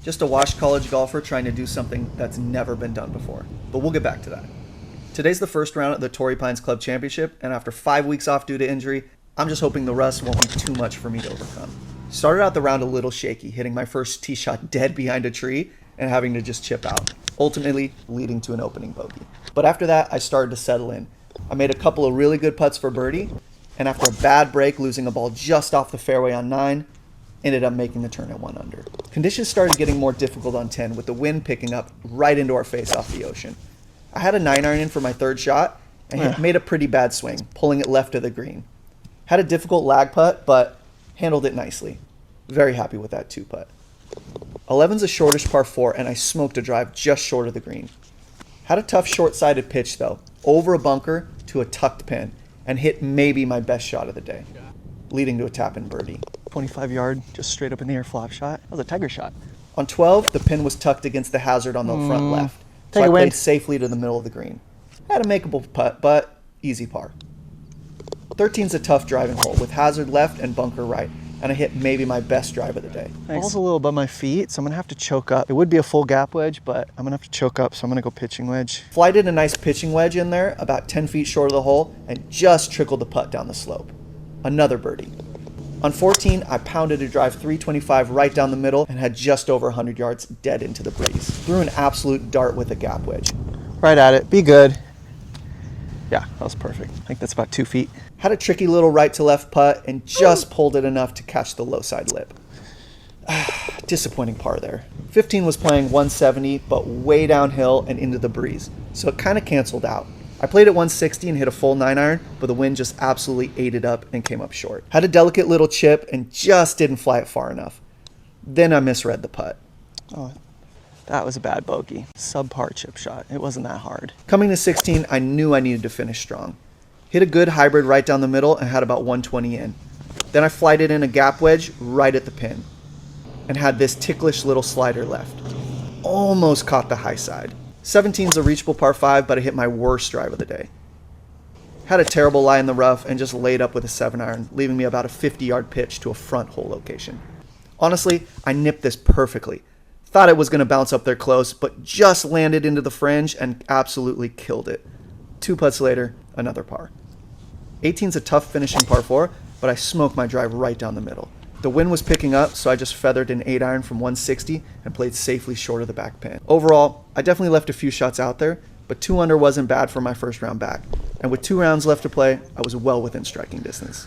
Just a washed college golfer trying to do something that's never been done before. But we'll get back to that. Today's the first round at the Torrey Pines Club Championship, and after 5 weeks off due to injury, I'm just hoping the rust won't be too much for me to overcome. Started out the round a little shaky, hitting my first tee shot dead behind a tree and having to just chip out, ultimately leading to an opening bogey. But after that, I started to settle in. I made a couple of really good putts for birdie, and after a bad break, losing a ball just off the fairway on 9, ended up making the turn at 1 under. Conditions started getting more difficult on 10, with the wind picking up right into our face off the ocean. I had a 9-iron in for my third shot, and made a pretty bad swing, pulling it left of the green. Had a difficult lag putt, but handled it nicely. Very happy with that 2-putt. 11's a shortish par 4, and I smoked a drive just short of the green. Had a tough short-sided pitch, though, over a bunker to a tucked pin, and hit maybe my best shot of the day, leading to a tap-in birdie. 25-yard, just straight up in the air flop shot. That was a tiger shot. On 12, the pin was tucked against the hazard on the front left, so I played safely to the middle of the green. Had a makeable putt, but easy par. 13's a tough driving hole, with hazard left and bunker right, and I hit maybe my best drive of the day. Ball's a little above my feet, so I'm gonna have to choke up. It would be a full gap wedge, but I'm gonna have to choke up, so I'm gonna go pitching wedge. Flighted a nice pitching wedge in there, about 10 feet short of the hole, and just trickled the putt down the slope. Another birdie. On 14, I pounded a drive 325 right down the middle and had just over 100 yards dead into the breeze. Threw an absolute dart with a gap wedge. Right at it, be good. Yeah, that was perfect. I think that's about 2 feet. Had a tricky little right to left putt and just pulled it enough to catch the low side lip. Disappointing par there. 15 was playing 170, but way downhill and into the breeze, so it kind of canceled out. I played at 160 and hit a full 9-iron, but the wind just absolutely ate it up and came up short. Had a delicate little chip and just didn't fly it far enough. Then I misread the putt. Oh, that was a bad bogey. Subpar chip shot. It wasn't that hard. Coming to 16, I knew I needed to finish strong. Hit a good hybrid right down the middle and had about 120 in. Then I flighted in a gap wedge right at the pin and had this ticklish little slider left. Almost caught the high side. 17's a reachable par 5, but I hit my worst drive of the day. Had a terrible lie in the rough and just laid up with a 7-iron, leaving me about a 50-yard pitch to a front hole location. Honestly, I nipped this perfectly. Thought it was going to bounce up there close, but just landed into the fringe and absolutely killed it. 2 putts later, another par. 18's a tough finishing par 4, but I smoked my drive right down the middle. The wind was picking up, so I just feathered an 8-iron from 160 and played safely short of the back pin. Overall, I definitely left a few shots out there, but 2 under wasn't bad for my first round back. And with 2 rounds left to play, I was well within striking distance.